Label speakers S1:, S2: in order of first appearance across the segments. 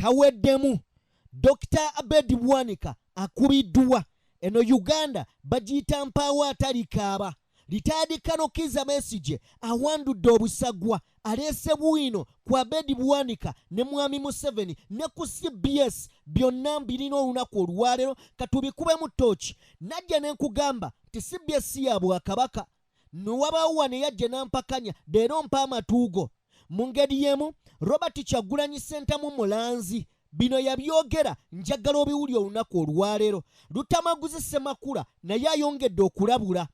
S1: Kaweedemu Dr. Abed Bwanika Akubiddwa eno Uganda bagiyita mpaawo atalikaaba litandikano kiza Besigye awandudde obusagwa aleese bwino ku Abed Bwanika ne mwami Museveni ne ku CBS byonna mbirina olunaku olwaleero katubikubemu ttooki najja ne nkugamba ti CBS ya Bwakabaka nowabaawo wane yajja n'ampakanya leero mpa amatuugo mu ngeri y'emu Robert Kyagulanyi Ssentamu Mulanzi bino yabyogera njagala obiwuli olunaku olwaleero Lutamaguzi Ssemakula naye ayongedde okulabula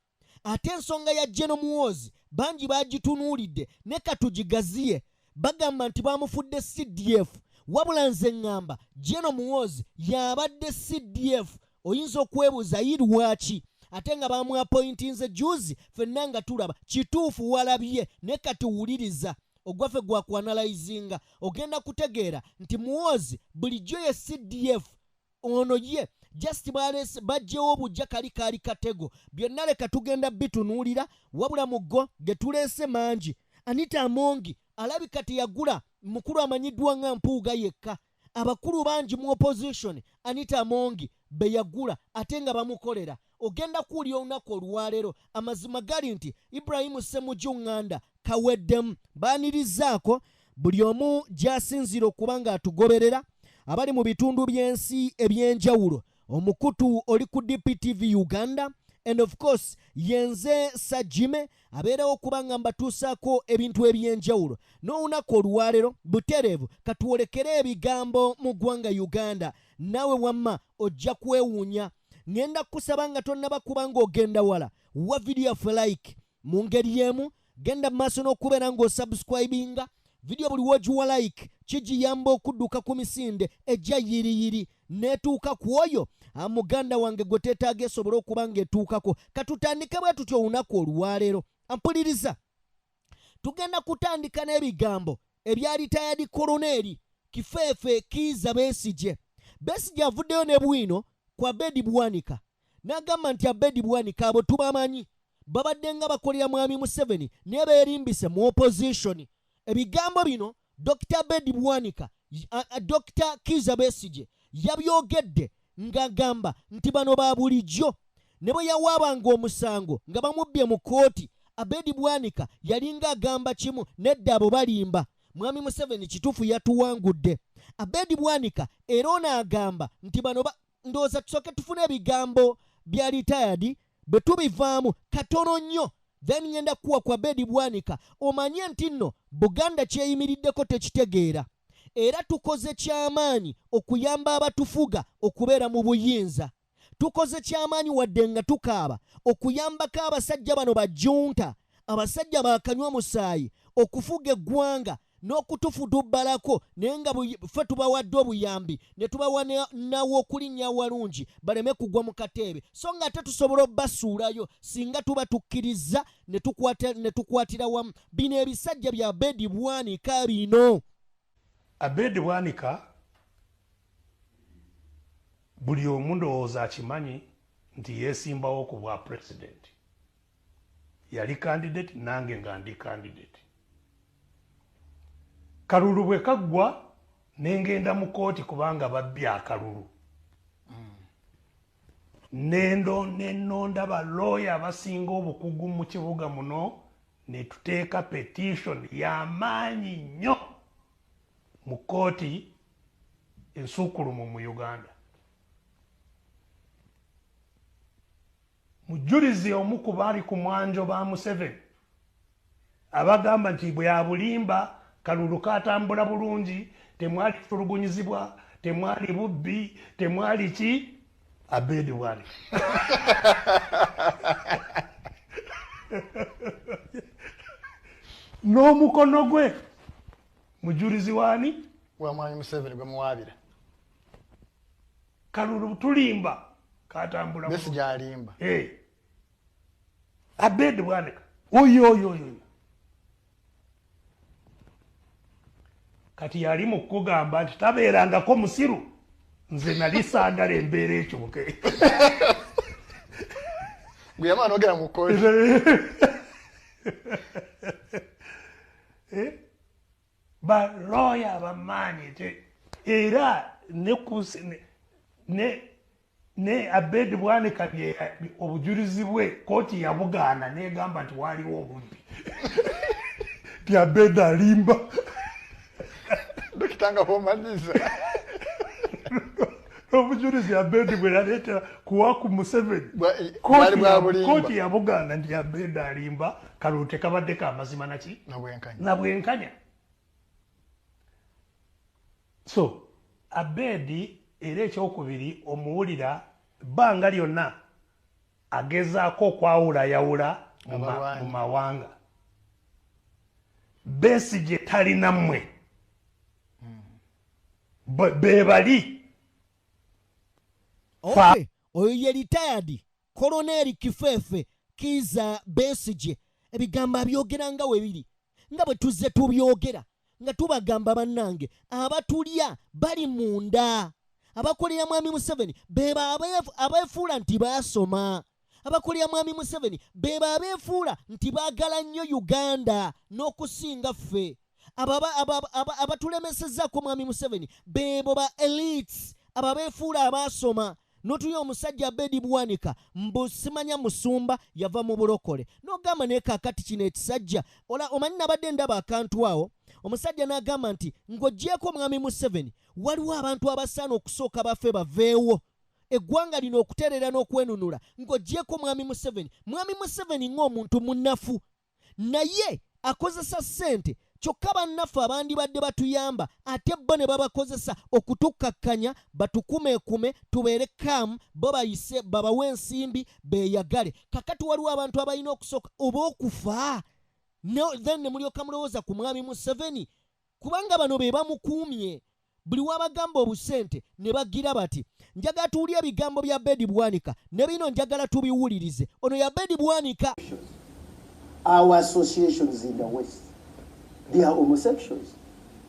S1: ate ensonga ya General Muhoozi bangi bagitunuulidde ne katugigaziye bagamba nti bamufudde CDF wabula nze ŋŋamba General Muhoozi yabadde CDF oyinza okwebuuza yirwaki ate nga bamwapointinze juzi ffenna nga tulaba kituufu walabye ne katuwuliriza ogwaffe gwakwanalayizinga ogenda kutegeera nti Muhoozi bulijjo ye CDF ono ye just bajjewo obujja kali kaali katego byonna leka tugenda bitunuulira wabula mugo ge tuleese mangi Anita Amongi alabika teyagula mukulu amanyiddwa nga Mpuuga yekka abakulu bangi mu opposition Anita Amongi be yagula ate nga bamukolera ogenda kuwulira olunaku olwaleero amazima gali nti Ibrahim Ssemujju Nganda Kaweedemu baanirizaako buli omu gy'asinzira okuba ng'atugoberera abali mu bitundu by'ensi eby'enjawulo omukutu oli ku DPTV Uganda and of course yenze Sajime abeerawo okuba nga mbatuusaako ebintu eby'enjawulo n'olunaku olwaleero butereevu katuwolekere ebigambo mu ggwanga Uganda naawe wamma ojja kwewuunya ngenda kusaba nga tonnaba kuba ng'ogenda wala wa video ffe like mu ngeri y'emu genda mu maaso n'okubeera ng'osubscribinga video buli wogiwa like kigiyamba okudduka ku misinde ejja yiriyiri neetuuka ku oyo muganda wange gwe teetaaga esobole okuba ng'etuukako katutandike bwe tutyo olunaku olwaleero ampuliriza tugenda kutandika n'ebigambo ebya retired koloneri Kifeefe Kiiza Besigye avuddeyo ne bwino ku Abed Bwanika n'agamba nti Abed Bwanika abo tubamanyi babadde nga bakolera mwami Museveni naye beerimbise mu opposition ebigambo bino Dr. Abed Bwanika Dr. Kiiza Besigye yabyogedde ng'agamba nti bano ba bulijjo ne bwe yawaabanga omusango nga bamubbye mu kooti Abed Bwanika yalinga agamba kimu nedda abo balimba mwami Museveni kituufu yatuwangudde Abed Bwanika era onaagamba nti bano ndowooza tusooke tufune ebigambo bya retired bwe tubivaamu katono nnyo then ngenda kuwa ku Abed Bwanika omanye nti nno Buganda kyeyimiriddeko tekitegeera era tukoze kyamaanyi okuyamba abatufuga okubeera mu buyinza tukoze kyamaanyi wadde nga tukaaba okuyambako abasajja bano bajjunta abasajja bakanywa musaayi okufuga eggwanga n'okutufudubbalako naye nga ffe tubawadde obuyambi ne tubawa nawo okulinnya walungi baleme kugwa mu kateebe so nga ate tusobola obbasuulayo singa tuba tukkiriza ne tukwatira wamu bino ebisajja bya Abed Bwanika bino
S2: Abed Bwanika buli omu ndowooza akimanyi nti yeesimbawo ku bwa president yali candidate nange nga ndi candidate kalulu bwe kaggwa nengenda mu kooti kubanga babbye akalulu nenonda balooya abasinga obukugu mu kibuga muno ne tuteeka petition y'amaanyi nnyo mu kooti ensuukulumu mu Uganda mujulizi omu ku baali ku mwanjo ba Museveni abagamba nti bwe yabulimba kalulu katambula bulungi temwali kutulugunyizibwa temwali bubbi temwali ki Abed Bwanika n'omukono gwe mujulizi wani
S3: wa mwami Museveni gwe muwaabira
S2: kalulu tulimba katambula
S3: Besigye alimba
S2: Abed Bwanika oyo kati yali mu kugamba nti tabeerangako musiru nze nali saagala embeera ekyuke
S3: gwe yamaana ogera mu kooti
S2: balooya bamaanyi era ne Abed Bwanika obujulizi bwe kooti yabugaana negamba nti waliwo obubbi ti Abed alimba
S3: Dokitanga bomaniza.
S2: obujulizi Abed bwe yaleetera kuwaku Museveni kooti yabugaana nti Abed alimba kalute kabadde ka mazima naki na bwenkanya. So Abed era ekyokubiri omuwulira bbanga lyonna agezaako okwawulayawula mu mawanga. Besigye talina mmwe bebali.
S1: Okay, oyo ye retired Colonel Kifefe Kiza Besigye ebigambo abyogera nga webiri nga bwe tuzze tubyogera nga tubagamba bannange abatulya bali munda. Abakolera mwami Museveni beba abefuula nti basoma. Abakolera mwami Museveni beba abefuula nti baagala nnyo Uganda n'okusinga ffe. Abatulemesezzaako mwami Museveni bebo ba elites ababefuula abasoma. Notuyo omusajja Abed Bwanika mbu simanya musumba yava mu bulokole. N'ogamba naye kaakati kino ekisajja omanyi nabadde ndaba akantu awo omusajja n'agamba nti ng'oggyeko mwami Museveni waliwo abantu abasaana okusooka bafe baveewo eggwanga lino okutereera n'okwenunula ng'oggyeko mwami Museveni. Mwami Museveni ng'omuntu munnafu naye akozesa ssente kyokka bannaffe abandibadde batuyamba ate bo ne babakozesa okutukkakkanya batukumekume tubeere kamu bo bayise babawe ensimbi beeyagale. Kakati waliwo abantu abalina okusooka oba okufa then ne mulyoka mulowooza ku mwami Museveni kubanga bano be bamukuumye. Buli wabagamba obusente ne bagira bati njagala tuwulire ebigambo bya Abed Bwanika ne bino njagala tubiwulirize. Ono ya Abed Bwanika.
S4: Our associations in the West, they are homosexuals,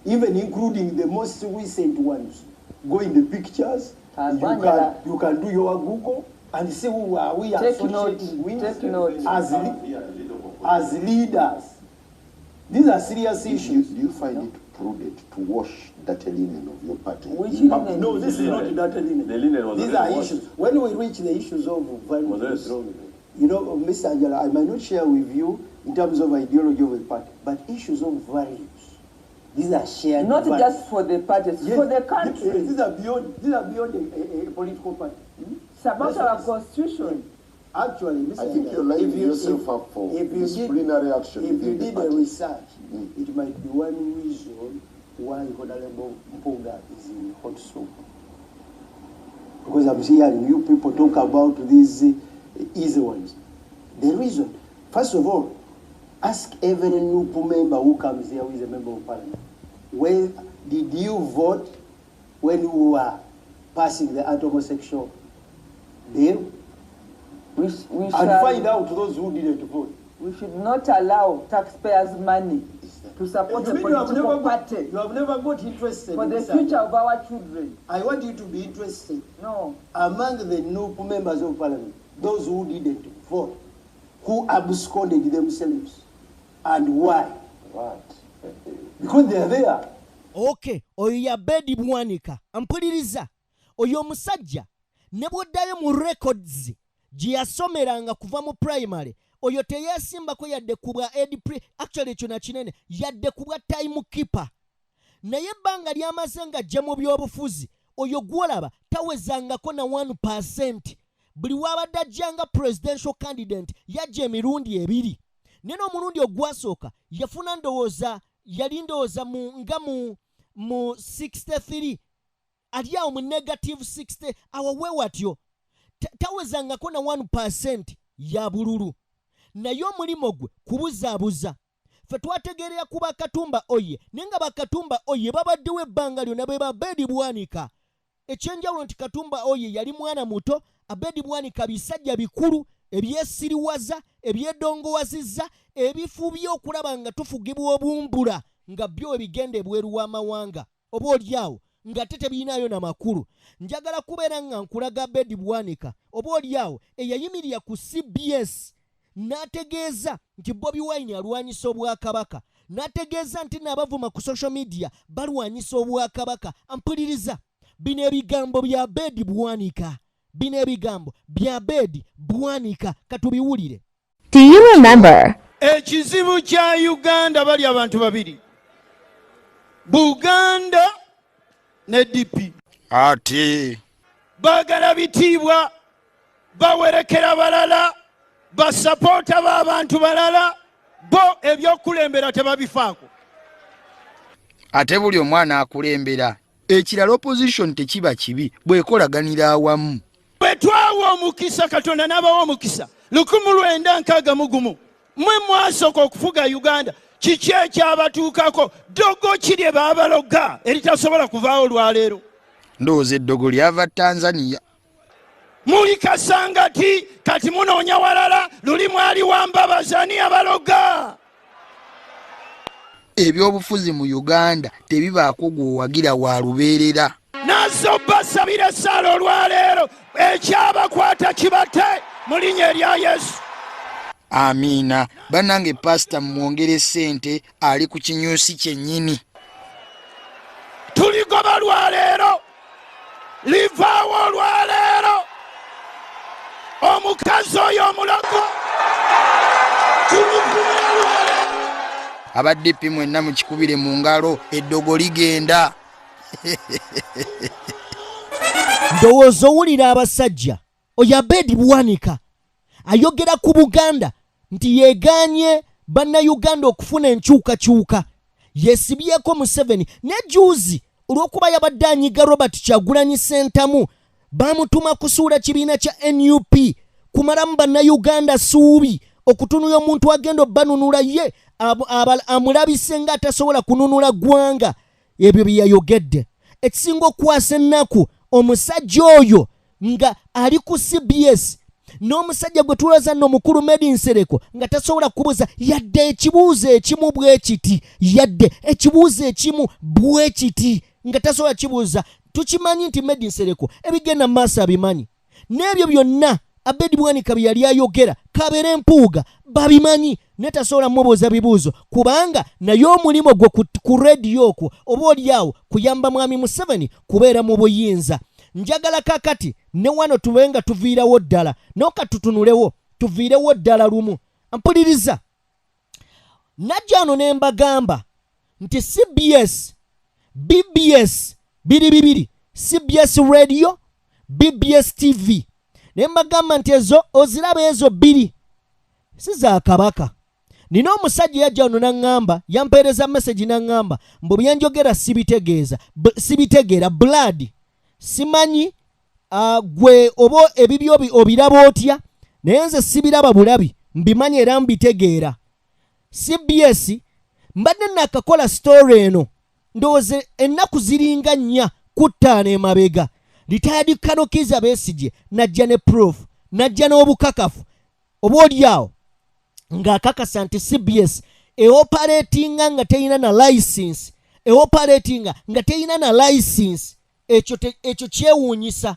S4: even including the most recent ones. Go in the pictures, you can do your Google and see who are we associating with as leaders. These are serious issues.
S5: Do you find it prudent to wash dirty linen of your party?
S4: Which linen? No, this is not dirty linen.
S5: The linen was
S4: These are issues. When we reach the issues of values, you know, Mr. Angela, I might not share with you in terms of ideology of a party, but issues of values. These are shared.
S6: Not
S4: values.
S6: just for the parties, yes, for the country.
S4: These are beyond a political party.
S6: It's about our constitution.
S4: Actually, Mr.
S5: I think you're lining yourself up for disciplinary action.
S4: If you did a research, it might be one reason why Honorable Mpuga is in hot soup. Because I'm hearing you people talk about these easy ones. The reason, first of all, ask every new member who comes here who is a member of parliament, when did you vote when you were passing the anti-homosexual bill?
S6: We
S4: and find out those who didn't vote.
S6: We should not allow taxpayers' money to support a political party.
S4: You have never got interested
S6: for
S4: in
S6: the future of our children.
S4: I want you to be interested.
S6: No.
S4: Among the new members of parliament, those who didn't vote, who absconded themselves, and why?
S5: What?
S4: Because they are there.
S1: Okay, oyo ya Abed Bwanika ampuliriza oyo omusajja ne bwoddayo mu records gye yasomeranga kuva mu primary oyo teyeesimbako yadde ku bwa actually ekyo nakinene yadde ku bwa time keeper naye ebbanga lyamaze nga ajja mu by'obufuzi oyo gwolaba tawezangako na 1%. Buli wabadde ajjanga presidential candidate yajja emirundi ebiri nene omulundi ogwasooka yafuna ndowooza yali ndowooza mu 63 ali awo mu negative 60 awo wewatyo tawezangako na 1% ya bululu naye omulimo gwe kubuzaabuza ffe twategeerera ku Bakatumba Oye naye nga Bakatumba Oye babaddewo ebbanga lyonna be ba Abed Bwanika. Ekyenjawulo nti Katumba Oye yali mwana muto, Abed Bwanika bisajja bikulu ebyesiriwaza ebyedongowazizza ebifu by'okulaba nga tufugibwa obumbula nga byo ebigenda ebweru w'amawanga oba olyawo nga tetebirinayo na makulu. Njagala kubeera nga nkulaga Abed Bwanika oba olyawo eyayimirira ku CBS n'ategeeza nti Bobi Wine alwanyisa obwakabaka n'ategeeza nti n'abavuma ku social media balwanyisa obwakabaka. Ampuliriza, bino ebigambo bya Abed Bwanika, bino ebigambo bya Abed Bwanika, katubiwulire.
S7: Do you remember?
S8: Ekizibu kya Uganda bali abantu babiri, Buganda ne DP.
S9: Ati
S8: bagala bitiibwa, bawerekera balala, basapoota b'abantu balala, bo ebyokulembera tebabifaako.
S9: ate buli omwana akulembera ekirala opposition tekiba kibi bwekolaganira awamu.
S8: Bwe twawa omukisa Katonda n'abawa omukisa 1961 mwe mwasooka okufuga Uganda, kiki ekyabatuukako? Ddogo ki lye baabaloga eritasobola kuvaawo olwaleero?
S9: Ndowooza eddogo lyava Tanzania.
S8: Muli kasangati kati munoonya walala, luli mwali wambabaza ani abaloga.
S9: Ebyobufuzi mu Uganda tebibaako gwowagira wa lubeerera.
S8: Nazo basabira essala olwaleero, ekyabakwata kibate mu linnya erya Yesu.
S9: Amiina. Bannange pasita mwongere ssente ali ku kinyusi kyennyini.
S8: Tuligoba lwaleero, livaawo olwaleero. Omukazi oyo omulogo tuluvumira lwaleero.
S9: Abadde mwenna mukikubire mu ngalo, eddogo ligenda.
S1: Ndowooza owulira abasajja oyo Abed Bwanika ayogera ku Buganda nti yeeganye bannayuganda okufuna enkyukakyuka, yeesibyeko Museveni ne juuzi olw'okuba yabadde anyiga Robert Kyagulanyi Ssentamu bamutuma kusuula kibiina kya NUP kumalamu bannayuganda suubi okutunula omuntu agenda obbanunula ye amulabise nga atasobola kununula ggwanga. Ebyo bye yayogedde. Ekisinga okukwasa ennaku omusajja oyo nga ali ku CBS n'omusajja gwe tulooza nno mukulu Medi Nsereko nga tasobola kubuuza yadde ekibuuzo ekimu bwe kiti, yadde ekibuuzo ekimu bwe kiti nga tasobola kibuuza. Tukimanyi nti Medi Nsereko ebigenda mu maaso abimanyi, n'ebyo byonna Abed Bwanika bye yali ayogera kabeera empuuga babimanyi, ne tasobola mubuuza bibuuzo kubanga naye omulimu gwe ku rediyo okwo oba oliawo kuyamba mwami Museveni kubeera mu buyinza. Njagala kakati ne wano tubenga tuviirawo ddala, n'okatutunulewo tuviirewo ddala lumu. Ampuliriza, najja ano ne mbagamba nti CBS, BBS biri bibiri, CBS Radio, BBS TV. Ne mbagamba nti ezo oziraba ezo bbiri si za kabaka. Nina omusajja yajja ono n'aŋŋamba, yampeereza message n'aŋŋamba mbu byenjogera sibitegeera blood simanyi gwe oba ebibyo obiraba otya, naye nze sibiraba bulabi mbimanyi era mbitegeera. CBS mbadde nakakola story eno ndowooza ennaku ziringa 4 ku 5 emabega. Retired Kanokiza Besigye najja ne proof, najja n'obukakafu oba oliawo ng'akakasa nti CBS eoperatinga nga teyina na license, eoperatinga nga teyina na license. Ekyo kyewuunyisa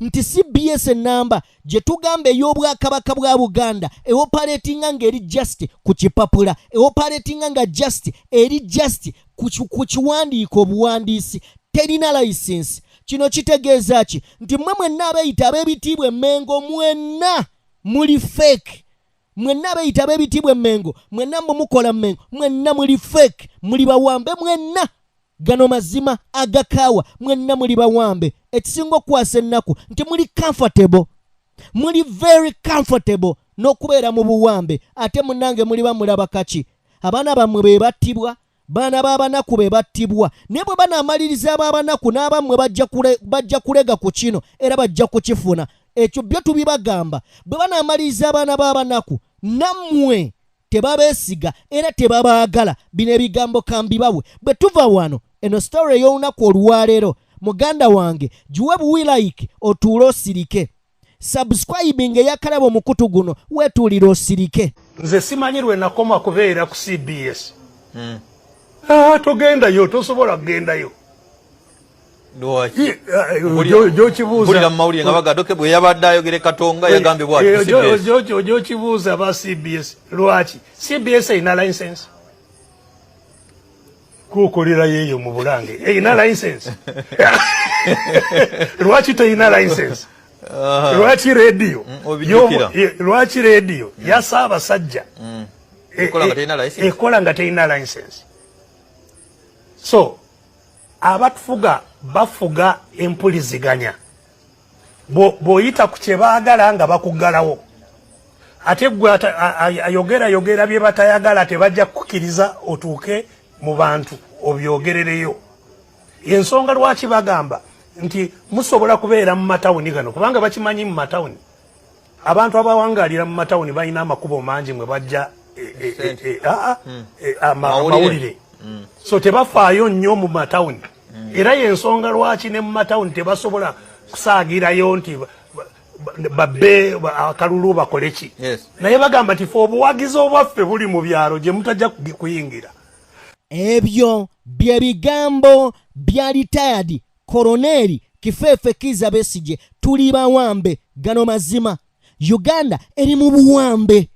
S1: nti CBS ennamba gye tugamba ey'obwakabaka bwa Buganda eoperatinga ng'eri just ku kipapula, eoperatinga nga just eri just ku kiwandiiko obuwandiisi, terina license. Kino kitegeeza ki? Nti mmwe mwenna abeeyita ab'ebitiibwa emmengo mwenna muli fake. Mwenna abeeyita ab'ebitiibwa emmengo mwenna mwe mukola mmengo mwenna muli fake, muli bawambe mwenna. Gano mazima agakaawa mwenna muli bawambe. Ekisinga okukwasa ennaku nti muli comfortable, muli very comfortable n'okubeera mu buwambe, ate munnange muli bamulaba kaki? Abaana bammwe be battibwa, baana b'abanaku be battibwa, naye bwe banaamaliriza ab'abanaku n'abammwe bajja kulega ku kino era bajja kukifuna. Ekyo byo tubibagamba. Bwe banaamaliriza abaana b'abanaku nammwe tebabeesiga era tebabaagala. Bino ebigambo kambibawe. Bwe tuva wano eno story ey'olunaku olwaleero, muganda wange giwe buwi like otuule osirike. Subscribing eyakalaba omukutu guno weetuulire osirike.
S2: Nze simanyi lwe nakoma kubeera ku CBS. Togendayo, tosobola kugendayo.
S10: Bulira mawulire nga bagadoke bwe yabadde ayogere Katonga yagambye bw'ati
S2: ojo kibuuza ba CBS lwaki CBS ina license. kukolera yeyo mu Bulange eyina license lwaki teyina license lwaki radio lwaki radio ya Ssaabasajja ekola nga teyina license so abatufuga bafuga empuliziganya bw'oyita ku kye baagala nga bakuggalawo ate gwe ayogera bye batayagala tebajja kukkiriza otuuke mu bantu obyogerereyo ensonga lwaki bagamba nti musobola kubeera mu matawuni gano kubanga bakimanyi mu matawuni abantu abawangalira mu matawuni balina amakubo mangi mwe bajja amawulire so tebafaayo nnyo mu matawuni era yensonga lwaki ne mu matawuni tebasobola kusaagirayo nti babbe akalulu bakoleki naye bagamba nti fe obuwagizi obwaffe buli mu byalo gye mutajja kuyingira.
S1: Ebyo bye bigambo bya retired Koloneli Kifeefe Kizza Besigye. Tuli bawambe, gano mazima. Uganda eri mu buwambe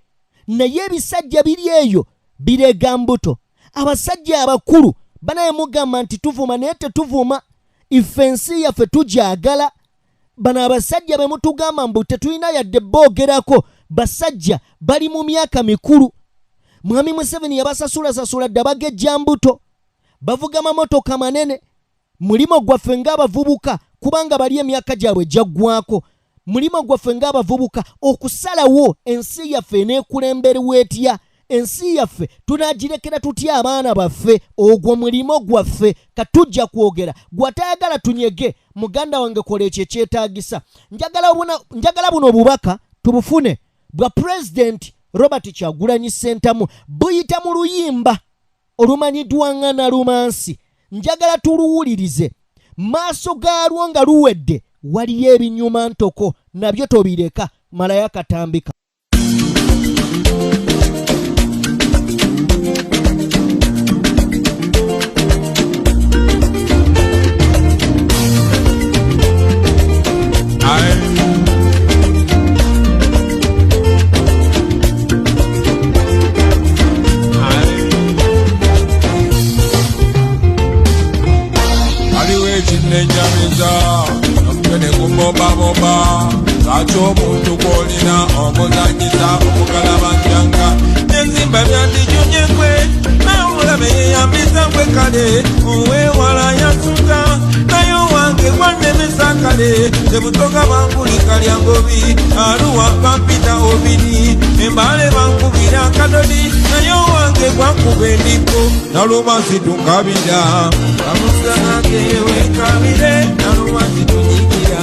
S1: naye ebisajja biri eyo birega mbuto. Abasajja abakulu banaye mugamba nti tuvuma naye tetuvuma, ife ensi yaffe tugyagala. Bano abasajja be mutugamba mbu tetulina yadde boogerako, basajja bali mu myaka mikulu. Mwami Museveni yabasasula dda bagejja mbuto, bavuga mamotoka manene. Mulimo gwaffe ng'abavubuka kubanga bali emyaka gyabwe gyaggwako. Mulimo gwaffe ng'abavubuka okusalawo ensi yaffe n'ekulemberwa etya. Ensi yaffe tunagirekera tutya abaana baffe? Ogwo mulimo gwaffe katujja kwogera. Gwatayagala tunyege muganda wange kola ekyo ekyetaagisa. Njagala buno obubaka tubufune bwa President Robert Kyagulanyi Ssentamu buyita mu luyimba olumanyiddwa nga Nalumansi. Njagala tuluwulirize maaso gaalwo nga luwedde waliyo ebinyuma ntoko nabyo tobireka malayo katambika.
S11: Lwaki omuntu gw'olina omuzanyisa okugalabanjanga n'enzimba byandijunye gwe naye omulabe yeyambisa gwe kale owewala yasuta naye owange gwannemesa kale tebutoga bankulika lya ngobi aluwa bampita obiri embale bankubira akadodi naye owange gwankuba endiko Nalumansi tunkabira amusanage wekabire Nalumansi tunyikira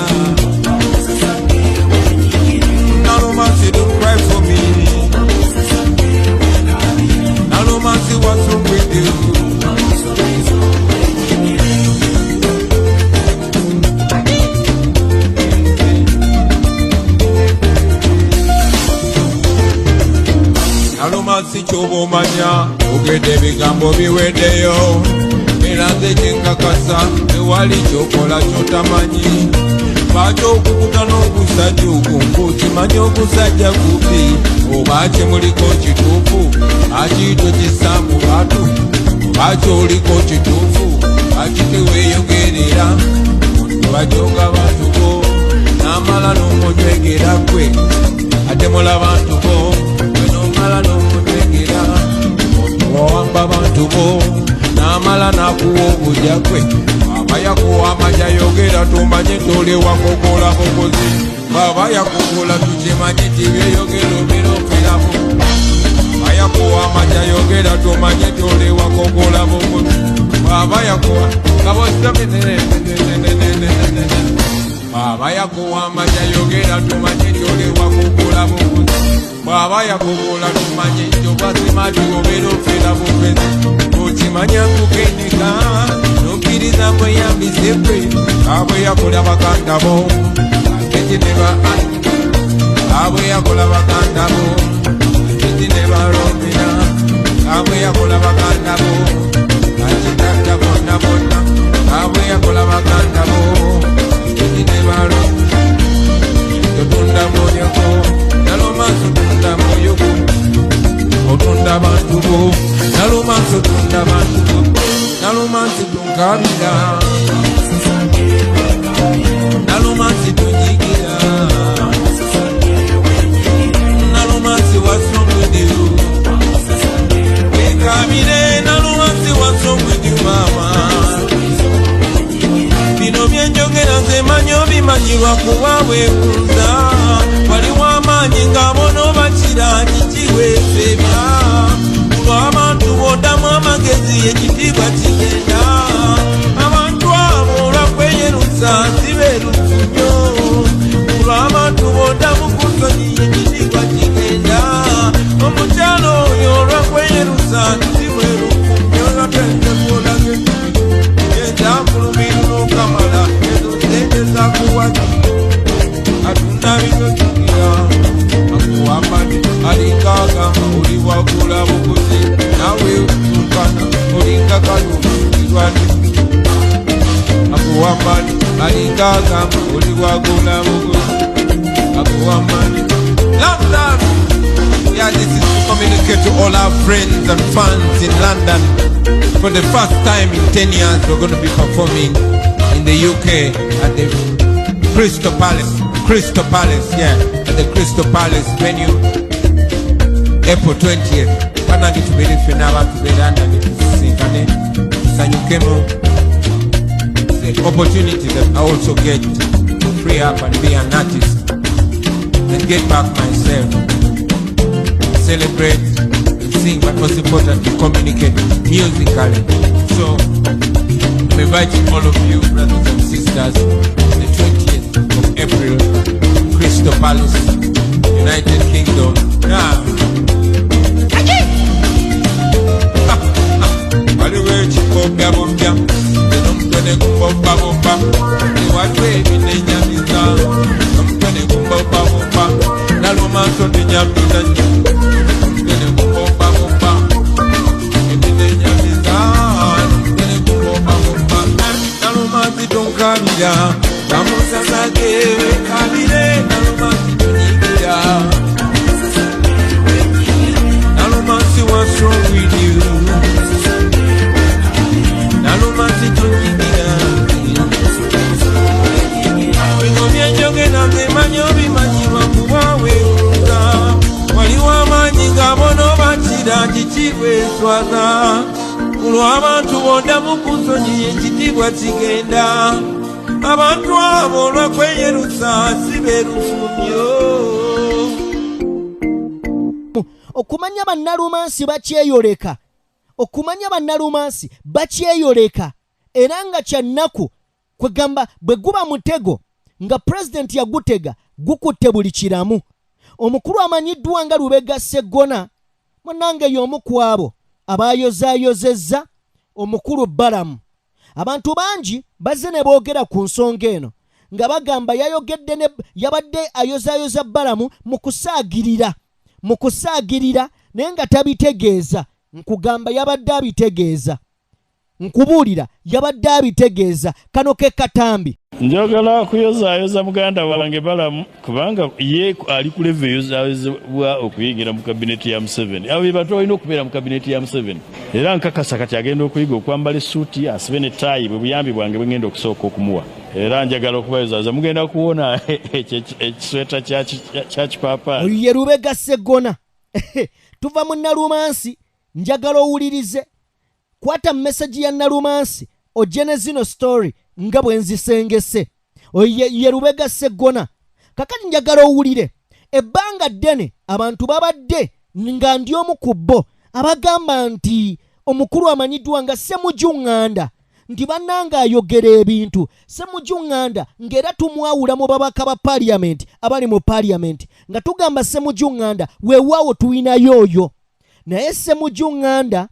S11: Nalumansi don't cry for me. Nalumansi what's wrong with you? Nalumansi ky'obumanya ogedde ebigambo biweddeyo era nze kyenkakasa tewali kyokola kyotamanyi. Lwaki okukuta n'okusajja okungu kimanyi okusajja gupi oba kyemuliko kituufu akiyito kisaamu bantu lwaki oliko kituufu akiteweeyogerera bajoga bantu bo n'amala n'omunywegera gwe ate mula bantu bo n'omala n'omunywegera owamba bantu bo n'amala n'akuwa obulya gwe Baba yakuwa amanya yogera tumanye tole wakokola mukozi Baba yakukola tukimanye tibyeyogero biroferamu Baba yakuwa amanya yogera tumanye tole wakokola mukozi Baba yakuwa Baba yakuwa amanya yogera tumanye tole wakokola mukozi Baba yakukola tumanye tobazimati obiroferamu tukimanya kukenika Nukiriza mweyambise kwe abwe yakola bakanda bo aketineba abwe yakola bakanda bo aketineba romina abwe yakola bakanda bo akitaka bonna bonna abwe yakola bakanda bo aketineba romina totunda moyo ko Nalumansi tunda moyo ko otunda bantu bo Nalumansi tunda bantu bo byenjogera nze manyi obimanyirwa kuba weebuuza waliwo amaanyi ng'abona bakira kikiweesebya olw'abantu boddamu amagezi ekitiibwa kigenda abantu abo olwakweyerusa sibeerufu nnyo olw'abantu boddamu ku nsonyi ekitiibwa kigenda omukyalo oyo olwakweyerusa sibeerufu nnyo natentekolage Kamala, atunda binotukira akuwambani alingaga oliwagula buguzi nawe ukana olinga kalumizwani akuwambani alingaga oliwagula buguzi akuwambani love. Yeah, this is to communicate to all our friends and fans in London. For the first time in 10 years, we're going to be performing in the UK at the Crystal Palace, yeah, at the Crystal Palace venue, April 20th. Panagi to be if you never to be London, the opportunity that I also get to free up and be an artist and get back myself, celebrate, sing, but most importantly, communicate musically. So, I'm inviting all of you, brothers and sisters, the 20th of April, Crystal Palace, United Kingdom. What's wrong with you? waliwo amaanyi ng'abona bakira kikiweeswaza olw'abantu boddamu ku nsonyi ekitiibwa kigenda abantu abo olw'okweyerusa sibeerufu nnyo.
S1: okumanya bannalumansi bakyeyoleka okumanya bannalumansi bakyeyoleka era nga kyannaku kwegamba bwe guba mutego nga pulezidenti yagutega gukutte buli kiramu. Omukulu amanyiddwa nga Lubega Sseggona munnange y'omu ku abo abayozaayozezza omukulu Balamu. Abantu bangi bazze ne boogera ku nsonga eno nga bagamba yabadde ayozaayoza Balamu mu kusaagirira naye nga tabitegeeza. Nkugamba yabadde abitegeeza, nkubuulira yabadde abitegeeza. Kano ke katambi.
S12: Njagala kuyozaayoza muganda wange Balamu kubanga ye ali ku level eyozaayozebwa okuyingira mu kabineti ya Museveni. Abo batu balina okubeera mu kabineti ya Museveni. Era nkakasa kati agenda okuyiga okwambala essuuti asibe ne taayi bwe buyambi bwange bwengenda okusooka okumuwa. Era njagala okubayozaayoza mugenda kuwona ekisweta kya kipaapaali.
S1: Oyo ye Lubega Sseggona. Tuva mu Nalumansi. Njagala owulirize. Kwata message ya Nalumansi ojene zino story nga bwe nzisengese. Ye Lubega Sseggona. Kakati njagala owulire. Ebbanga ddene abantu babadde nga ndi omu ku bo abagamba nti omukulu amanyiddwa nga Ssemujjuŋŋanda nti bannanga ayogera ebintu. Ssemujjuŋŋanda ng'era tumwawula mu babaka ba parliament abali mu parliament nga tugamba Ssemujjuŋŋanda weewaawo tuyinayo oyo. Naye Ssemujjuŋŋanda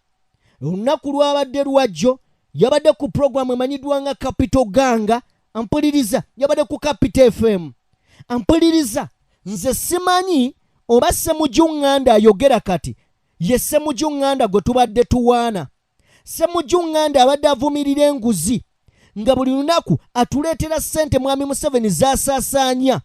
S1: olunaku lwabadde lwajjo yabadde ku programu emanyiddwa nga Capital Ganga. Ampuliriza, yabadde ku Capital FM. Ampuliriza, nze simanyi oba Ssemujjuŋŋanda ayogera kati ye Ssemujjuŋŋanda gwe tubadde tuwaana. Ssemujjuŋŋanda abadde avumirira enguzi nga buli lunaku atuleetera ssente mwami Museveni z'asaasaanya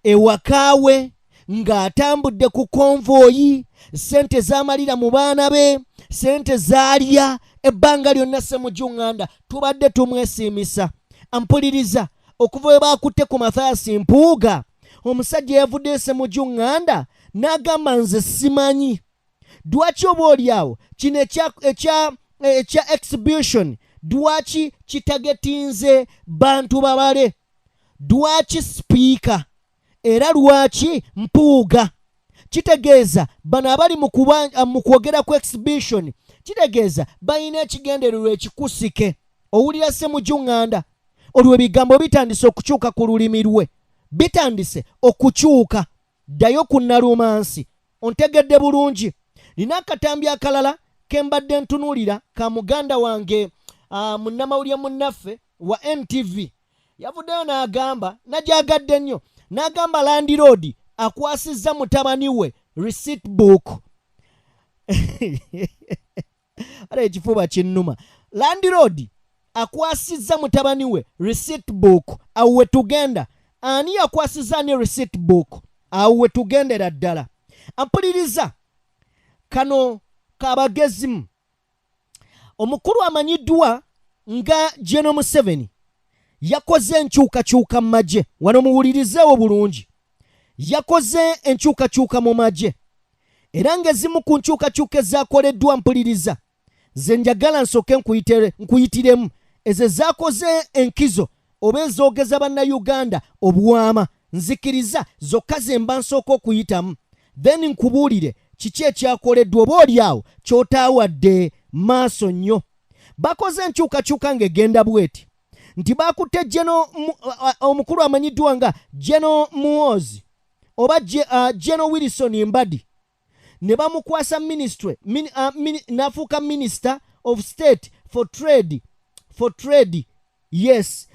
S1: ewakaawe ng'atambudde ku konvoyi, ssente z'amalira mu baana be, ssente z'alya. Ebbanga lyonna Ssemujjuŋŋanda tubadde tumwesiimisa. Ampuliriza, okuva we baakutte ku Mathias Mpuuga omusajja yavuddeyo Ssemujjuŋŋanda n'agamba nze simanyi. Dwaki oba oli awo kino ekya exhibition dwaki kitagetinze bantu babale, dwaki speaker era lwaki mpuuga. Kitegeeza bano abali mu kwogera ku exhibition, kitegeeza balina ekigendererwa ekikusike. Owulira Ssemujjuŋŋanda, olwo ebigambo bitandise okukyuka ku lulimi lwe, bitandise okukyuka. Ddayo ku Nalumansi, ontegedde bulungi. Nina akatambi akalala ke mbadde ntunuulira ka muganda wange munnamawulire munnaffe wa NTV. Yavuddeyo n'agamba, nagyagadde nnyo, n'agamba Landlord akwasizza mutabani we receipt book. Ala ekifuba kinnuma. Landlord akwasizza mutabani we receipt book. Awo we tugenda. Ani yakwasizza ne receipt book? Awo we tugendera ddala. Ampuliriza kano kabagezimu. Omukulu amanyiddwa nga General Museveni yakoze enkyukakyuka mu magye. Wano muwulirizeewo bulungi. Yakoze enkyukakyuka mu magye. Era ng'ezimu ku nkyukakyuka ezaakoleddwa, mpuliriza, ze njagala nsooke nkuyitiremu. Ezo zaakoze enkizo oba ezoogeza bannayuganda obwama. Nzikiriza zokka ze mba nsooka okuyitamu. Then nkubuulire kiki ekyakoleddwa oba olyawo ky'otaawadde maaso nnyo. Bakoze enkyukakyuka ng'egenda bweti nti baakutte omukulu amanyiddwa nga General Muhoozi oba General Wilson Mbadi, ne bamukwasa ministry n'afuuka Minister of State for Trade. Yes.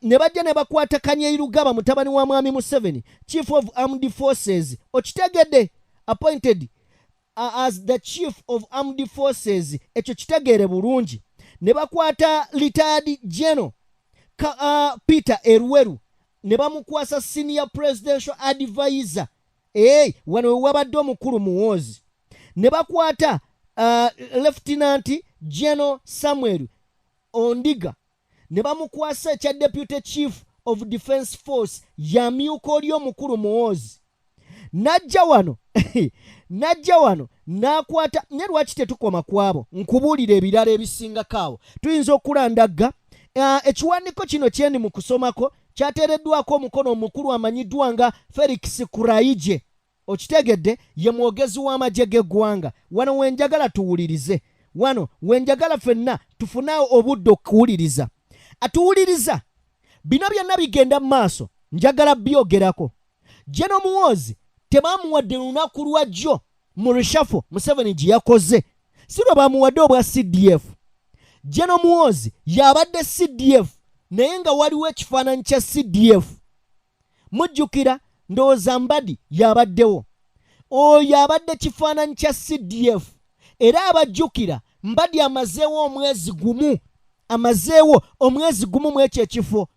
S1: Ne bajja ne bakwata Kanyerugaba mutabani wa Mwami Museveni, Chief of Armed Forces. Okitegedde, appointed as the Chief of Armed Forces. Ekyo kitegeere bulungi. Ne bakwata retired General Peter Erweru, ne bamukwasa Senior Presidential Advisor. Wano wabadde omukulu Muhoozi. Ne bakwata Lieutenant General Samuel Ondiga, ne bamukwasa ekya Deputy Chief of Defence Force, yamyuka oli omukulu Muhoozi. Najja wano n'akwata, ne lwaki tetukoma kwabo, nkubuulira ebirala ebisingako awo. Tuyinza okulandagga. Ekiwandiiko kino kyendi mu kusomako kyateereddwako omukono omukulu amanyiddwa nga Felix Kuraije. Okitegedde, ye mwogezi w'amagye g'eggwanga. Wano wenjagala tuwulirize. Wano wenjagala ffenna tufunawo obudde okuwuliriza. Atuwuliriza. Bino byonna bigenda mu maaso, njagala byogerako. General Muhoozi tebaamuwadde lunaku lwa jjo mu reshuffle Museveni gye yakoze. Si lwe baamuwadde obwa CDF. General Muhoozi yabadde CDF naye nga waliwo ekifaananyi kya CDF. Mujjukira, ndowooza Mbadi yabaddewo. Oyo yabadde kifaananyi kya CDF. Era abajjukira, Mbadi amazeewo omwezi gumu mu ekyo ekifo.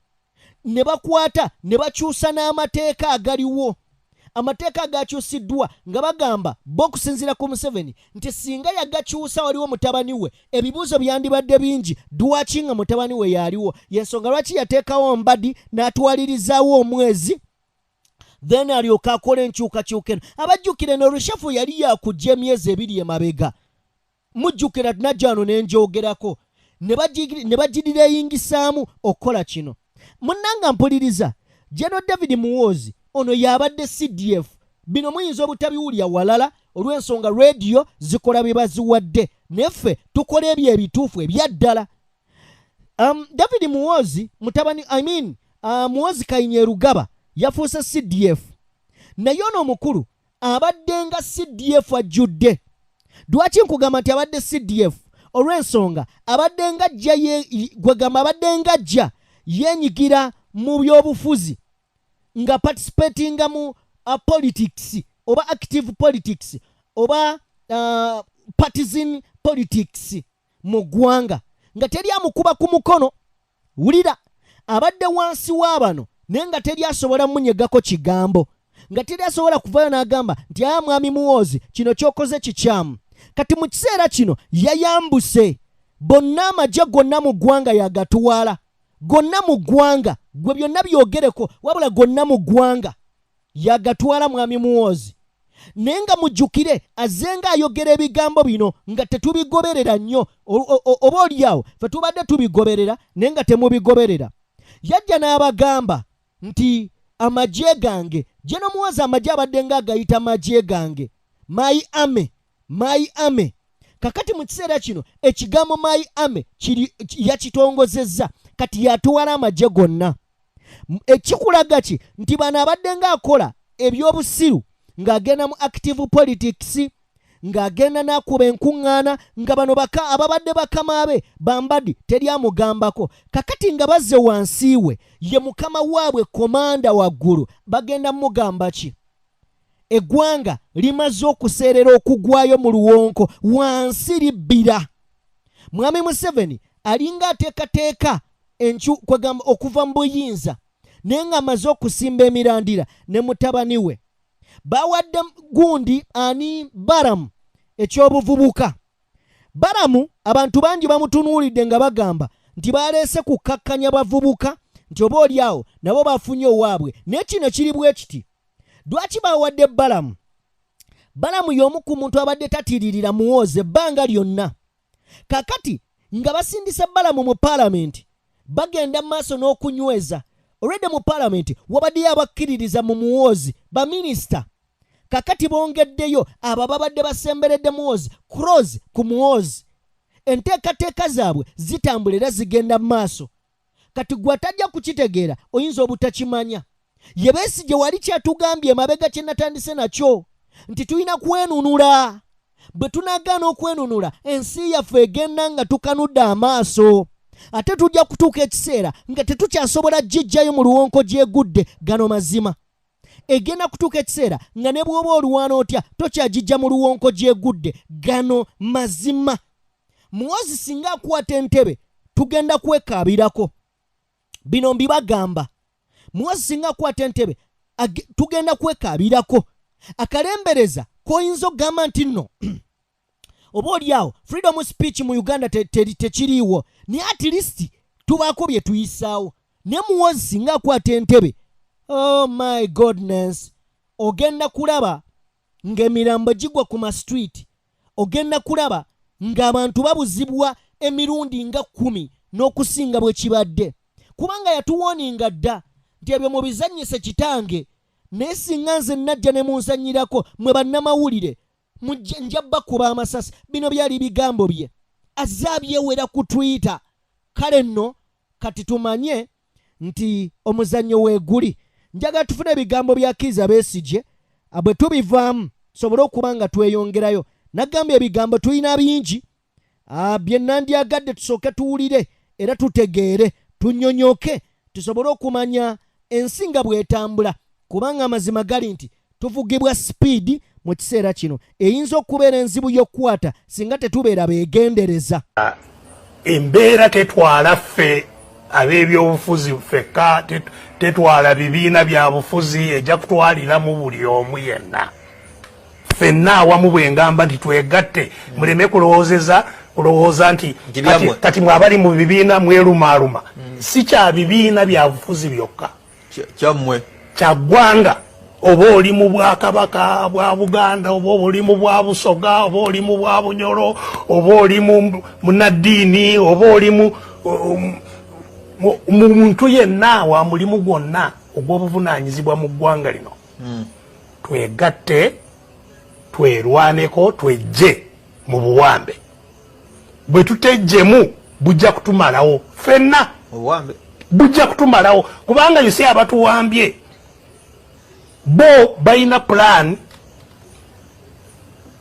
S1: Ne bakwata ne bakyusa n'amateeka agaliwo. Amateeka agakyusiddwa nga bagamba bokusinziira ku Museveni nti singa yagakyusa waliwo mutabani we, ebibuuzo byandibadde bingi, dwaki nga mutabani we yaliwo. Yensonga lwaki yateekawo Mbadi n'atwalirizaawo omwezi, then alyoka akola enkyukakyuka eno. Abajjukire no reshuffle yali yakujja emyezi 2 emabega. Mujjukira najja wano n'enjogerako. Ne bagireyingisaamu okukola kino. Munnanga mpuliriza, General David Muhoozi ono yabadde CDF. Bino muyinza obutabiwulya walala olw'ensonga radio zikola bye baziwadde. Neffe tukola ebyo ebituufu ebyaddala. David Muhoozi Muhoozi Kanyerugaba yafuuse CDF. Naye ono omukulu abadde nga CDF ajjudde. Lwaki nkugamba nti abadde CDF? Olw'ensonga abadde ng'ajja yenyigira mu byobufuzi nga participatinga mu politics oba active politics oba partisan politics mu ggwanga nga teri amukuba ku mukono. Wulira, abadde wansi w'abano naye nga teri asobola munyegako kigambo, nga teri asobola kuvayo n'agamba nti aya Mwami Muhoozi kino ky'okoze kikyamu. Kati mu kiseera kino yayambuse. Bonna amagye gonna mu ggwanga yagatuwala. Gonna mu ggwanga, gwe byonna byogereko, wabula gonna mu ggwanga yagatwala Mwami Muhoozi. nenga mujjukire azenga ayogera ebigambo bino nga tetubigoberera nnyo oba oliawo fe tubadde tubigoberera nenga temubigoberera. Yajja n'abagamba nti amagye gange Jeno Muhoozi amagye abadde nga agayita magye gange my army. Kakati mu kiseera kino ekigambo my army yakitongozezza kati yatuwala amagye gonna. Ekikulaga ki nti bano abadde nga akola ebyobusiru ng'agenda mu active politics ng'agenda n'akuba enkuŋŋaana nga bano ababadde bakama be bambadi teri amugambako. Kakati nga bazze wansi we ye mukama waabwe komanda waggulu bagenda mugamba ki? Eggwanga limaze okuseerera okugwayo mu luwonko wansi libbira. Mwami Museveni alinga ateekateeka kwegamba okuva mu buyinza naye nga amaze okusimba emirandira ne mutabani we. Bawadde gundi ani Baramu ekyobuvubuka. Baramu abantu bangi bamutunuulidde nga bagamba nti baleese kukkakkanya bavubuka nti oba oliawo nabo bafunye owaabwe. Naye kino kiri bwe kiti. Lwaki bawadde Balamu? Balamu y'omu ku muntu abadde tatiririra Muhoozi ebbanga lyonna. Kakati nga basindisa Balamu mu Paalamenti bagenda mu maaso n'okunyweza. Already mu Paalamenti wabaddeyo abakkiririza mu Muhoozi baminisita. Kakati bongeddeyo abo babadde basemberedde Muhoozi cross ku Muhoozi. Enteekateeka zaabwe zitambula era zigenda mu maaso. Kati gwe atajja kukitegeera oyinza obutakimanya. Ye Besigye wali kyatugambye emabega kye natandise nakyo nti tulina kwenunula. Bwe tunagaana okwenunula ensi yaffe egenda nga tukanudde amaaso. Ate tujja kutuuka ekiseera nga tetukyasobola gijjayo mu luwonko gyegudde gano mazima. Egenda kutuuka ekiseera nga ne bw'oba oluwaana otya tokyagijja mu luwonko gyegudde gano mazima. Muhoozi singa akwata entebe tugenda kwekaabirako. Bino mbibagamba. Muhoozi singa akwata entebe tugenda kwekaabirako. Akalembereza koyinza okugamba nti nno oba oliawo freedom speech mu Uganda tekiriiwo naye at least tubaako bye tuyisaawo. Ne Muhoozi singa akwata entebe, oh my goodness, ogenda kulaba ng'emirambo gigwa ku ma street. Ogenda kulaba ng'abantu babuzibwa emirundi nga 10 n'okusinga bwe kibadde. Kubanga yatuwooninga dda nti ebyo mubizannyise kitange naye singa nze najja ne munzannyirako mwe bannamawulire nja bakuba amasasi. Bino byali bigambo bye azze abyewera ku Twitter. Kale nno kati tumanye nti omuzannyo weeguli. Njaga tufune ebigambo bya Kizza Besigye bwe tubivaamu tusobole okuba nga tweyongerayo. Nagambye ebigambo tulina bingi bye nandyagadde tusooke tuwulire era tutegeere tunnyonnyoke tusobole okumanya ensi nga bw'etambula, kubanga amazima gali nti tuvugibwa sipiidi mu kiseera kino eyinza okubeera enzibu y'okkwata singa tetubeera beegendereza.
S2: Embeera tetwala ffe ab'ebyobufuzi ffekka tetwala bibiina bya bufuzi ejja kutwaliramu buli omu yenna. Ffenna awamu bwe ngamba nti twegatte muleme kulowooza nti kati mwe abali mu bibiina mwerumaaluma. Si kya bibiina bya bufuzi byokka,
S10: kyammwe
S2: kya ggwanga. Oba oli mu Bwakabaka bwa Buganda, oba oli mu bwa Busoga, oba oli mu bwa Bunyoro, oba oli mu Naddiini, oba oli mu muntu yenna wa mulimu gwonna ogw'obuvunaanyizibwa mu ggwanga lino. Twegatte, twerwaneko, twejje mu buwambe. Bwe tutejjemu bujja kutumalawo ffenna.
S10: obuwambe
S2: bujja kutumalawo kubanga yose abatuwambye bo balina plan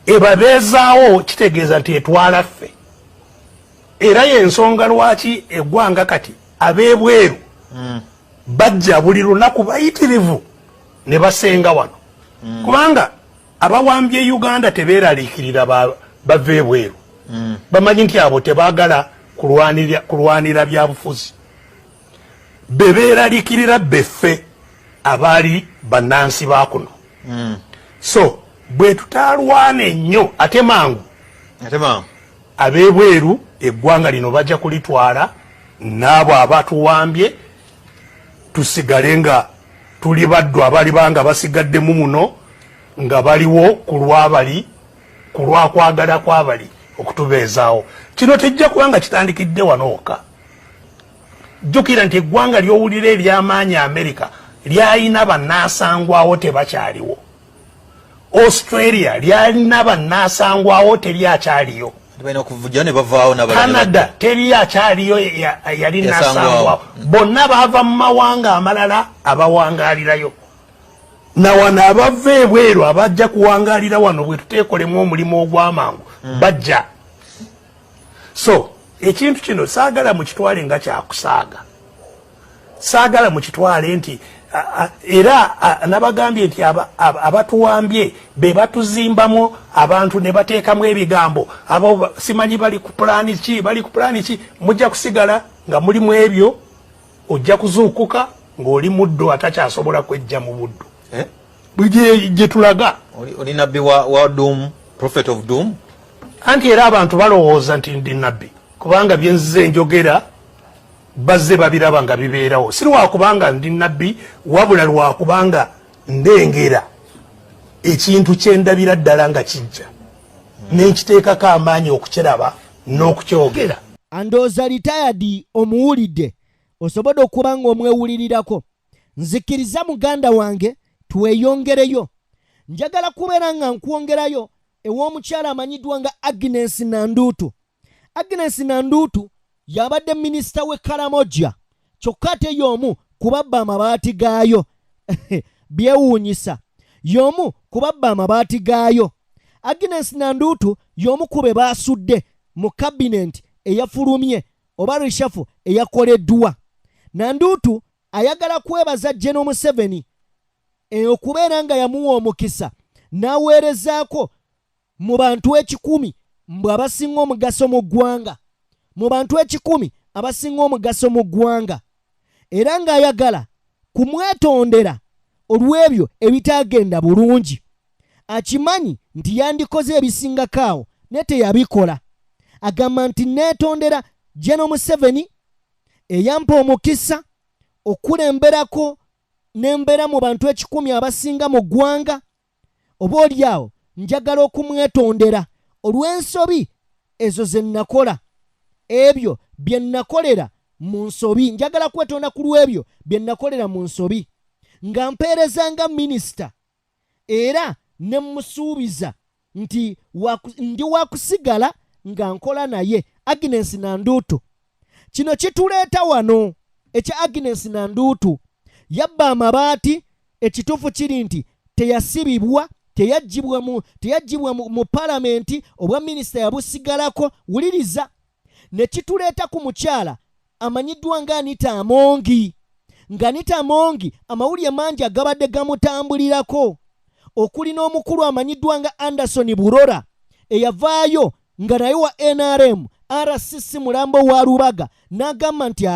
S2: ebabeezaawo kitegeeza nti etwala ffe. Era y'ensonga lwaki eggwanga kati ab'ebweru bajja buli lunaku bayitirivu ne basenga wano. Kubanga abawambye Uganda tebeeraliikirira bava ebweru. Bamanyi nti abo tebaagala kulwanira bya bufuzi. Bebeeraliikirira beffe abaali bannansi ba kuno. So bwe tutaalwana ennyo ate mangu ab'ebweru eggwanga lino bajja kulitwala n'abo abatuwambye tusigale nga tuli baddu abali banga basigaddemu muno nga baliwo ku lwakwagala kwabali okutubeezaawo. Kino tejja kubanga kitandikidde wanooka. Jjukira nti eggwanga ly'owulira ery'amaanyi Amerika lyalina bannaasangwawo tebakyaliwo. Australia lyalina bannaasangwawo teryakyaliyo. Canada teryakyaliyo yali naasangwawo. Bonna baava mu mawanga amalala abawangaalirayo. Na wano abava ebweru abajja kuwangaalira wano bwe tuteekolemu omulimu ogw'amangu bajja. So ekintu kino saagala mukitwale nga kyakusaaga. Saagala mukitwale nti era nabagambye nti abatuwambye be batuzimbamu abantu ne bateekamu ebigambo abo simanyi bali ku pulaani ki mujja kusigala nga mulimu ebyo ojja kuzuukuka ng'oli muddo atakyasobola kwejja mu buddu. Gye tulaga
S10: oli nabbi wa doom, prophet of doom.
S2: Anti era abantu balowooza nti ndi nabbi kubanga byenzize njogera bazze babiraba nga bibeerawo. Si lwakubanga ndi nabbi wabula lwakubanga ndengera ekintu kyendabira ddala nga kijja nenkiteekako amaanyi okukiraba n'okukyogera.
S1: Andooza retired omuwulidde osobodde okuba nga omwewulirirako. Nzikiriza muganda wange tweyongereyo. Njagala kubeera nga nkwongerayo ew'omukyala amanyiddwa nga Agnes Nandutu. Agnes Nandutu yabadde minisita w'e Karamoja kyokka ate y'omu kubabba amabaati gaayo. Byewuunyisa, y'omu kubabba amabaati gaayo. Agnes Nandutu y'omu ku be baasudde mu kabinenti eyafulumye oba reshafu eyakoleddwa. Nandutu ayagala kwebaza General Museveni okubeera nga yamuwa omukisa n'aweerezaako mu bantu 1,000 mbwe abasinga omugaso mu ggwanga. Mu bantu 1,000 abasinga omugaso mu ggwanga. Era ng'ayagala kumwetondera olw'ebyo ebitaagenda bulungi. Akimanyi nti yandikoze ebisingakaawo ne teyabikola. Agamba nti neetondera General Museveni eyampa omukisa okulemberako n'embeera mu bantu 1,000 abasinga mu ggwanga. Oboolyawo njagala okumwetondera olw'ensobi ezo ze nakola. Ebyo bye nakolera mu nsobi. Njagala kwetonda ku lw'ebyo bye nakolera mu nsobi. Nga mpeereza nga minisita era ne musuubiza nti ndi wakusigala nga nkola naye. Agnes Nandutu. Kino kituleeta wano ekya Agnes Nandutu. Yabba amabaati, ekituufu kiri nti teyasibibwa, teyagibwa mu palamenti obwa minisita yabusigalako. Wuliriza. Ne kituleeta ku mukyala amanyiddwa nga Anita Amongi. Nga Anita Amongi amawulire mangi agabadde gamutambulirako. Okuli n'omukulu amanyiddwa nga Anderson Burora eyavaayo nga naye wa NRM RCC Mulambo wa Lubaga n'agamba nti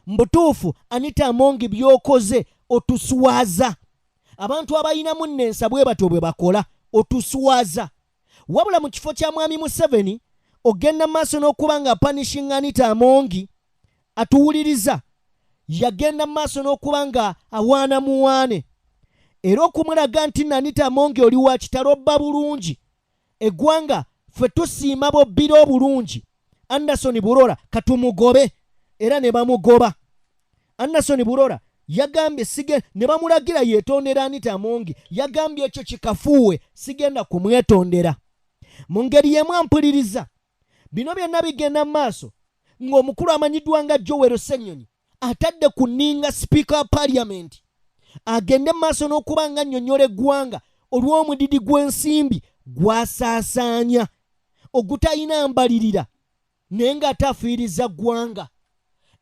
S1: mbutuufu Anita Amongi by'okoze otuswaza. Abantu abayinamu nnensa bwe batyo bwe bakola otuswaza. Wabula mu kifo kya mwami Museveni ogenda maaso n'okuba nga punishing Anita Amongi atuwuliriza. Yagenda maaso n'okuba nga awaana muwaane. Era okumulaga nti Anita Amongi oli wa kitalo bba bulungi. Eggwanga ffe tusiima bobbira obulungi. Anderson Burora katumugobe. Era ne bamugoba. Anderson Burora yagambye ne bamulagira yeetondera Anita Amongi. Yagambye ekyo kikafuuwe sigenda kumwetondera. Mu ngeri y'emu ampuliriza. Bino byonna bigenda maaso ng'omukulu amanyiddwa nga Joel Ssenyonyi atadde ku nninga Speaker wa Parliament. Agende maaso n'okuba nga nnyonnyola eggwanga olw'omudidi gw'ensimbi gwasaasaanya ogutalina mbalirira naye ng'ate afiiriza ggwanga.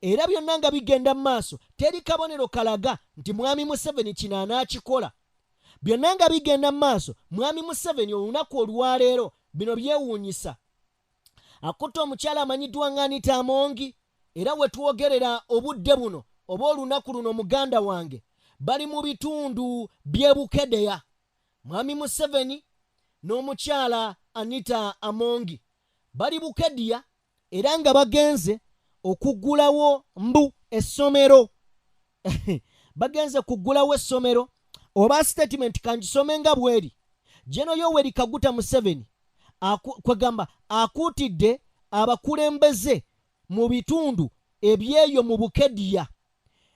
S1: Era byonna nga bigenda maaso teri kabonero kalaga nti mwami Museveni kino anaakikola. Byonna nga bigenda maaso mwami Museveni olunaku olwaleero bino byewuunyisa. Akutte omukyala amanyiddwa nga Anita Amongi. Era we twogerera obudde buno oba olunaku luno muganda wange bali mu bitundu by'e Bukedeya. Mwami Museveni n'omukyala Anita Amongi bali Bukedeya era nga bagenze okuggulawo essomero. Bagenze kuggulawo essomero oba statement kanjisomenga bweri. General Yoweri Kaguta Museveni kwegamba akuutidde abakulembeze mu bitundu ebyeyo mu Bukedya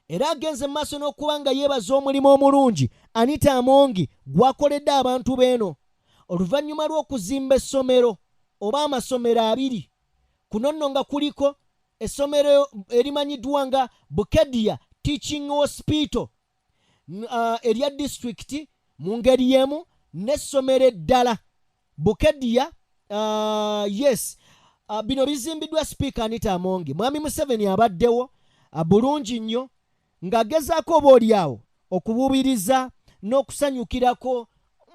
S1: era agenze maaso n'okuba nga yeebaza omulimu omulungi Anita Amongi gwakoledde abantu beeno oluvannyuma lw'okuzimba essomero oba amasomero 2 kuno nno nga kuliko essomero erimanyiddwa nga Bukedya Teaching Hospital erya district mu ngeri y'emu n'essomero eddala Bukedya yes bino bizimbiddwa Speaker Anita Amongi. Mwami Museveni abaddewo bulungi nnyo ng'agezaako obaolyawo okubuubiriza n'okusanyukirako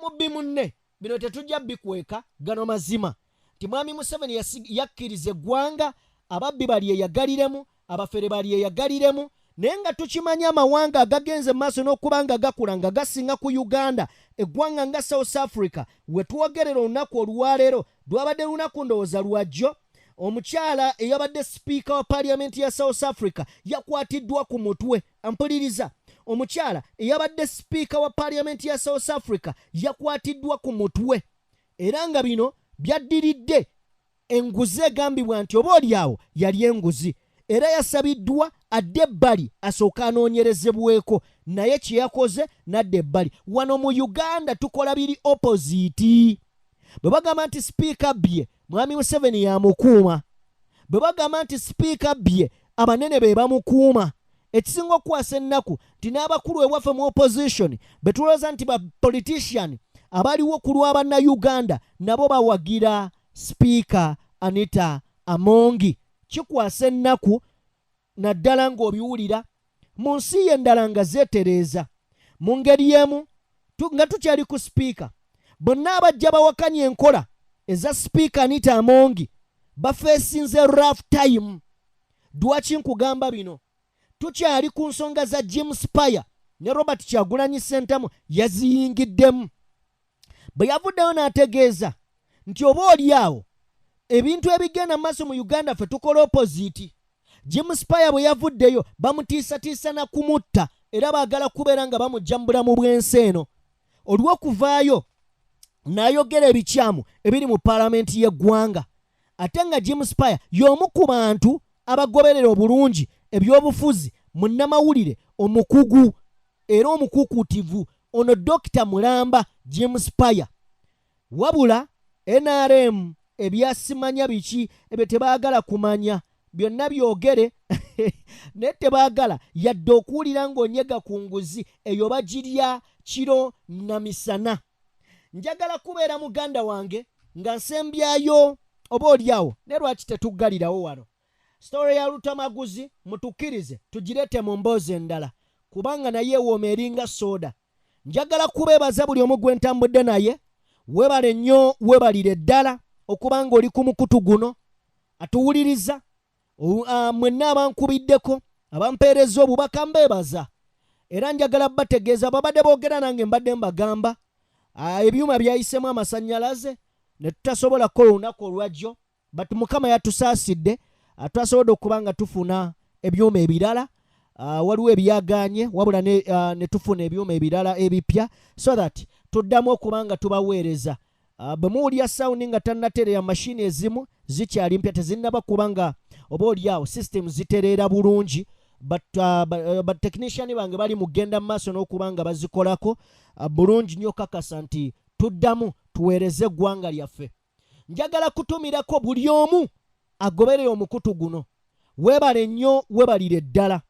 S1: mubbi munne. Bino tetujja bikweka gano mazima ti Mwami Museveni yakkiriza eggwanga ababbi bali eyagaliremu abafere bali eyagaliremu naye nga tukimanya amawanga agagenze maaso n'okuba nga gakula nga gasinga ku Uganda eggwanga nga South Africa we twogerera olunaku olwaleero lwabadde lunaku ndowooza lwajjo omukyala eyabadde Speaker wa Parliament ya South Africa yakwatiddwa ku mutwe. Ampuliriza, omukyala eyabadde Speaker wa Parliament ya South Africa yakwatiddwa ku mutwe era nga bino byaddiridde enguzi egambibwa nti obaolyawo yali enguzi era yasabiddwa adde ebbali asooka anoonyerezebweko naye kye yakoze n'adda ebbali. Wano mu Uganda tukola biri opposite. Bwe bagamba nti Speaker bye Mwami Museveni yamukuuma, bwe bagamba nti Speaker bye abanene be bamukuuma. Ekisinga okukwasa ennaku nti n'abakulu ewaffe mu opposition betulowooza nti ba politician abaliwo ku lwa bannayuganda nabo bawagira Speaker Anita Amongi. Kikwasa ennaku naddala ng'obiwulira mu nsi y'endala nga zeetereeza mu ngeri y'emu nga tukyali ku Speaker. Bonna abajja bawakanya enkola eza Speaker Anita Amongi bafeesinze rough time. Dwaki nkugamba bino? Tukyali ku nsonga za James Paya ne Robert Kyagulanyi Ssentamu yaziyingiddemu. Bwe yavuddeyo n'ategeeza nti obaolyawo ebintu ebigenda maaso mu Uganda ffe tukola opposite. James Paya bwe yavuddeyo bamutiisatiisa na kumutta era baagala kubeera nga bamujjambula mu bwensi eno. Olw'okuvaayo n'ayogera ebikyamu ebiri mu paalamenti y'eggwanga ate nga James Paya y'omu ku bantu abagoberera obulungi ebyobufuzi mu nnamawulire omukugu era omukuukutivu ono Dr. Mulamba James Paya. Wabula NRM ebyasimanya biki ebyo tebaagala kumanya byonna byogere naye tebaagala yadde okuwulira ng'onyega ku nguzi eyo bagirya kiro na misana. Njagala kubeera muganda wange nga nsembyayo obaolyawo ne lwaki tetuggalirawo wano story ya Lutamaguzi mutukkirize tugirete mu mboozi endala kubanga naye ewooma eringa soda. Njagala kubeebaza buli omu gwe ntambudde naye webale nnyo webalire ddala okuba ng'oli ku mukutu guno atuwuliriza mwenna abankubiddeko abampeereza obubaka mbeebaza era njagala bategeeza babadde boogera nange mbadde mbagamba ebyuma byayisemu amasannyalaze ne tutasobola kukola olunaku olwajjo but Mukama yatusaasidde twasobodde okuba nga tufuna ebyuma ebirala waliwo ebyaganye wabula ne tufuna ebyuma ebirala ebipya so that tuddamu okuba nga tubaweereza. Bwe muwulya sawundi nga tannatereera mashini ezimu zikyali mpya tezinnaba kuba nga obaolyawo system zitereera bulungi but technician bange bali mugenda mu maaso n'okuba nga bazikolako bulungi nnyo kakasa nti tuddamu tuweereze eggwanga lyaffe. Njagala kutumirako buli omu agoberera omukutu guno weebale nnyo weebalire ddala.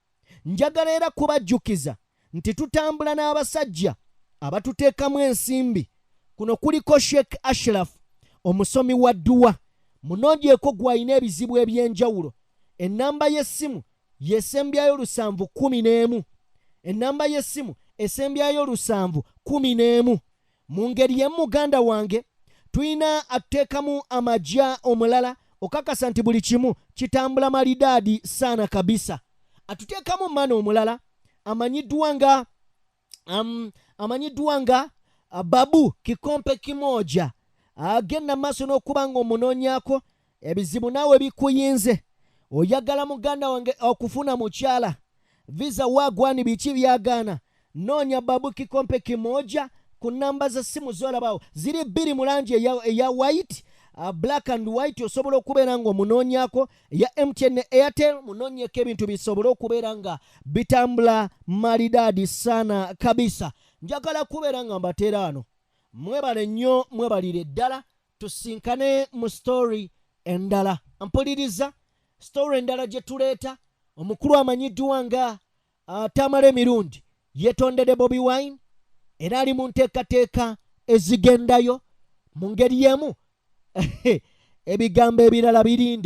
S1: Njagala era kubajjukiza nti tutambula n'abasajja abatuteekamu ensimbi. Kuno kuliko Sheikh Ashraf omusomi wa dduwa munongyeko gw'alina ebizibu eby'enjawulo. Ennamba y'essimu yesembyayo 711 ennamba y'essimu esembyayo 711. Mu ngeri y'emu muganda wange tulina atuteekamu amajja omulala okakasa nti buli kitambula malidaadi saana kabisa. Atuteekamu mwana omulala amanyiddwa nga Babu Kikompe Kimoja. Agenda maaso n'okuba nga omunoonyako ebizibu naawe bikuyinze. Oyagala muganda wange okufuna mukyala visa wagwani biki byagaana noonya babu kikompe kimoja ku namba za simu zolabawo ziri 2 mu langi eya white black and white osobola okubeera nga omunoonyako ya MTN ne Airtel munoonyeko ebintu bisobola okubeera nga bitambula maridadi sana kabisa. Njagala kubeera nga mbateera ano mwebale nnyo mwebalire ddala tusinkane mu story endala. Mpuliriza story endala gye tuleeta omukulu amanyiddwa nga Tamale Mirundi yetondedde Bobi Wine era ali mu nteekateeka ezigendayo mu ngeri y'emu ebigambo ebirala birinde.